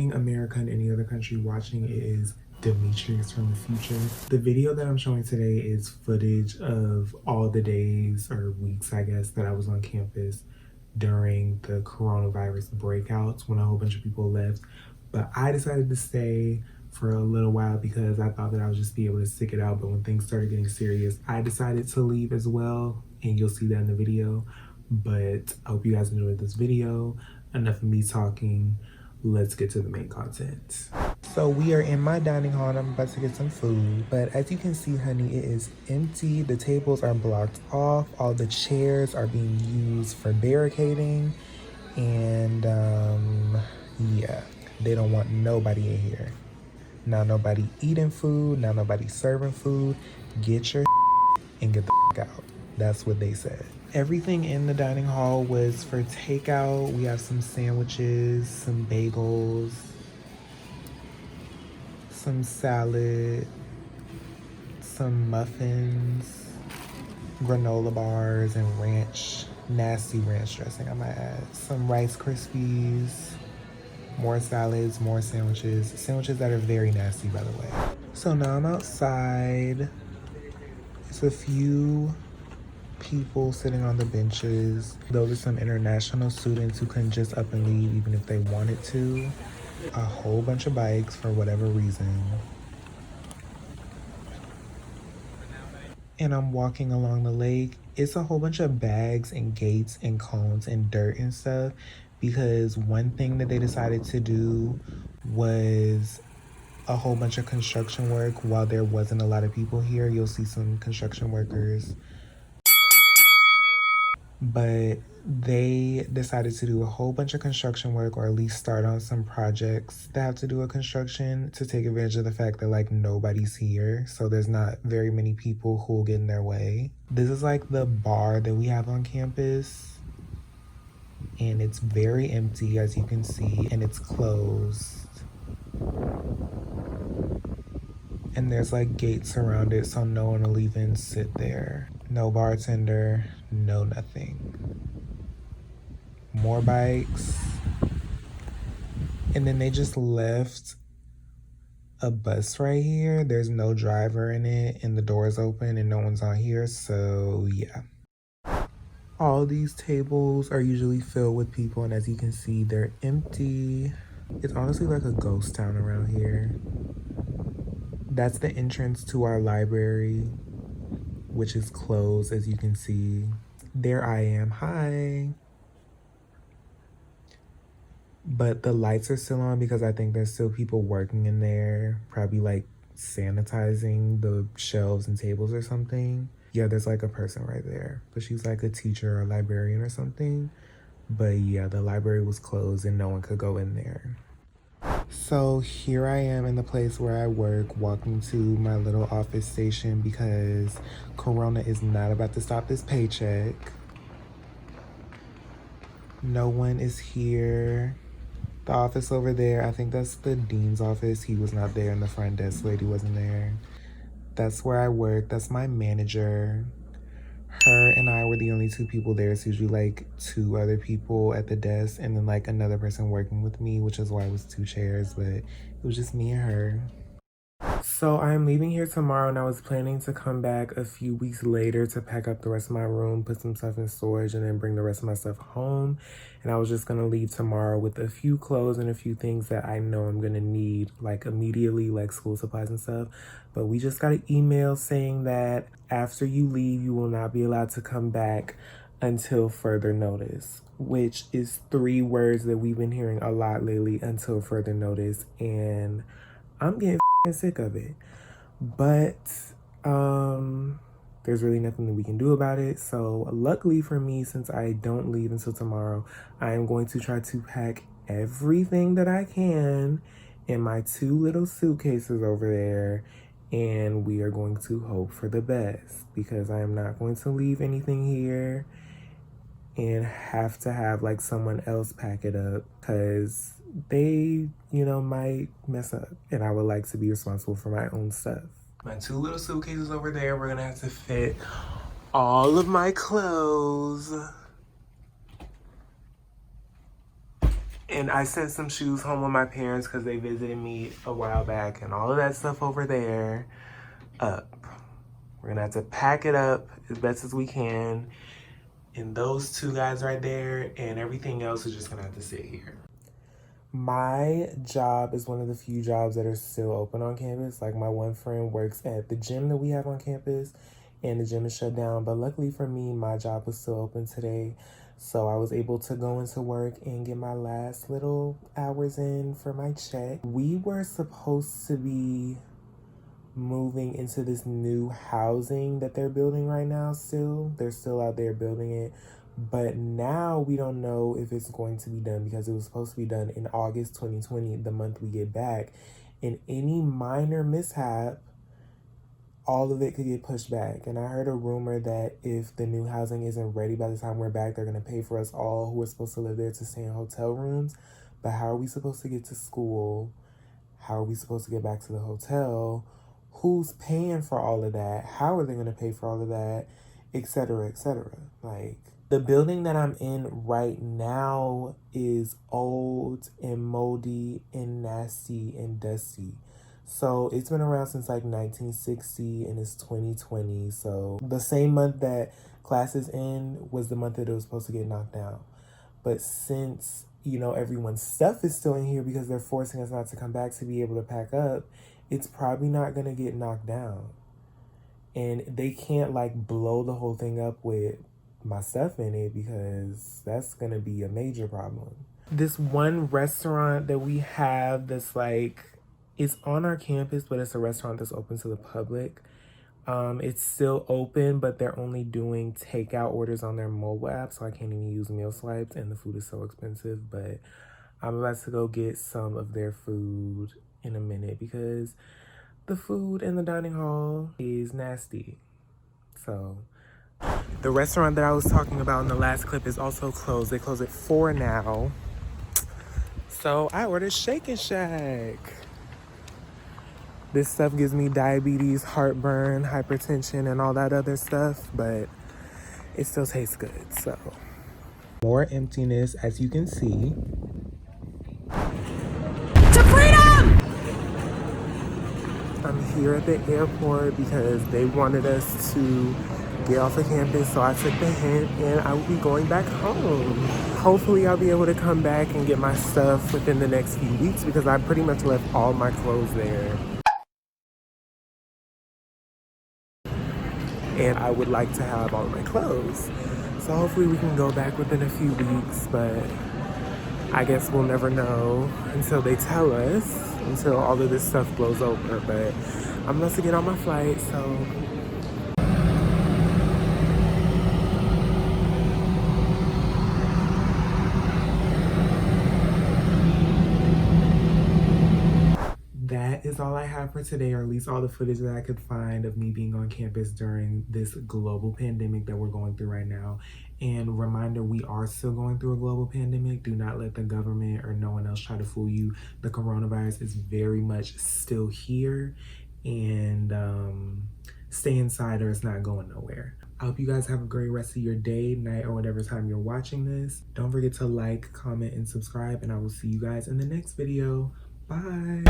morning, America, and any other country watching. It is Demetrius from the future. The video that I'm showing today is footage of all the days or weeks, I guess, that I was on campus during the coronavirus breakouts when a whole bunch of people left. But I decided to stay for a little while because I thought that I would just be able to stick it out. But when things started getting serious, I decided to leave as well, and you'll see that in the video. But I hope you guys enjoyed this video. Enough of me talking. Let's get to the main content. So we are in my dining hall and I'm about to get some food. But as you can see, honey, it is empty. The tables are blocked off. All the chairs are being used for barricading. And yeah, they don't want nobody in here. Now nobody eating food. Now nobody serving food. Get your and get the out. That's what they said. Everything in the dining hall was for takeout. We have some sandwiches, some bagels, some salad, some muffins, granola bars, and ranch, nasty ranch dressing, I might add. Some Rice Krispies, more salads, more sandwiches. Sandwiches that are very nasty, by the way. So now I'm outside. It's a few people sitting on the benches. Those are some international students who couldn't just up and leave even if they wanted to. A whole bunch of bikes for whatever reason. And I'm walking along the lake. It's a whole bunch of bags and gates and cones and dirt and stuff because one thing that they decided to do was a whole bunch of construction work while there wasn't a lot of people here. You'll see some construction workers. But they decided to do a whole bunch of construction work, or at least start on some projects that have to do with construction, to take advantage of the fact that like nobody's here, so there's not very many people who will get in their way. This is like the bar that we have on campus, and it's very empty as you can see, and it's closed. And there's like gates around it, so no one will even sit there. No bartender, no nothing. More bikes. And then they just left a bus right here. There's no driver in it, and the door's open and no one's on here, so yeah. All these tables are usually filled with people, and as you can see, they're empty. It's honestly like a ghost town around here. That's the entrance to our library, which is closed, as you can see. There I am, hi. But the lights are still on because I think there's still people working in there, probably like sanitizing the shelves and tables or something. Yeah, there's like a person right there, but she's like a teacher or a librarian or something. But yeah, the library was closed and no one could go in there. So here I am in the place where I work, walking to my little office station because Corona is not about to stop this paycheck. No one is here. The office over there, I think that's the dean's office. He was not there, and the front desk lady wasn't there. That's where I work. That's my manager. Her and I were the only two people there. It's usually like two other people at the desk and then like another person working with me, which is why it was two chairs, but it was just me and her. So I'm leaving here tomorrow, and I was planning to come back a few weeks later to pack up the rest of my room, put some stuff in storage, and then bring the rest of my stuff home. And I was just gonna leave tomorrow with a few clothes and a few things that I know I'm gonna need like immediately, like school supplies and stuff. But we just got an email saying that after you leave, you will not be allowed to come back until further notice, which is 3 words that we've been hearing a lot lately, until further notice. And I'm getting sick of it, but there's really nothing that we can do about it. So luckily for me, since I don't leave until tomorrow, I am going to try to pack everything that I can in my 2 little suitcases over there, and we are going to hope for the best because I am not going to leave anything here and have to have like someone else pack it up because they, might mess up, and I would like to be responsible for my own stuff. My 2 little suitcases over there, we're gonna have to fit all of my clothes And I sent some shoes home with my parents because they visited me a while back, and all of that stuff over there up. We're gonna have to pack it up as best as we can. And those two guys right there, and everything else is just gonna have to sit here. My job is one of the few jobs that are still open on campus. Like, my one friend works at the gym that we have on campus, and the gym is shut down. But luckily for me, my job was still open today. So I was able to go into work and get my last little hours in for my check. We were supposed to be moving into this new housing that they're building right now still. They're still out there building it. But now we don't know if it's going to be done because it was supposed to be done in August 2020, the month we get back. And any minor mishap, all of it could get pushed back. And I heard a rumor that if the new housing isn't ready by the time we're back, they're going to pay for us all who are supposed to live there to stay in hotel rooms. But how are we supposed to get to school? How are we supposed to get back to the hotel? Who's paying for all of that? How are they going to pay for all of that? Etc., etc. Like, the building that I'm in right now is old and moldy and nasty and dusty. So it's been around since like 1960 and it's 2020. So the same month that classes end was the month that it was supposed to get knocked down. But since, you know, everyone's stuff is still in here because they're forcing us not to come back to be able to pack up, it's probably not going to get knocked down. And they can't like blow the whole thing up with my stuff in it because that's going to be a major problem. This one restaurant that we have that's like, it's on our campus, but it's a restaurant that's open to the public. It's still open, but they're only doing takeout orders on their mobile app, so I can't even use meal swipes, and the food is so expensive. But I'm about to go get some of their food in a minute because the food in the dining hall is nasty. So the restaurant that I was talking about in the last clip is also closed. They close at 4 now. So I ordered Shake and Shack. This stuff gives me diabetes, heartburn, hypertension, and all that other stuff, but it still tastes good, so. More emptiness, as you can see. To freedom! I'm here at the airport because they wanted us to get off of campus, so I took the hint and I will be going back home. Hopefully I'll be able to come back and get my stuff within the next few weeks because I pretty much left all my clothes there. And I would like to have all of my clothes. So hopefully we can go back within a few weeks, but I guess we'll never know until they tell us, until all of this stuff blows over. But I'm about to get on my flight, so. That is all I have for today, or at least all the footage that I could find of me being on campus during this global pandemic that we're going through right now. And reminder, we are still going through a global pandemic. Do not let the government or no one else try to fool you. The coronavirus is very much still here, and stay inside or it's not going nowhere. I hope you guys have a great rest of your day, night, or whatever time you're watching this. Don't forget to like, comment, and subscribe, and I will see you guys in the next video. Bye.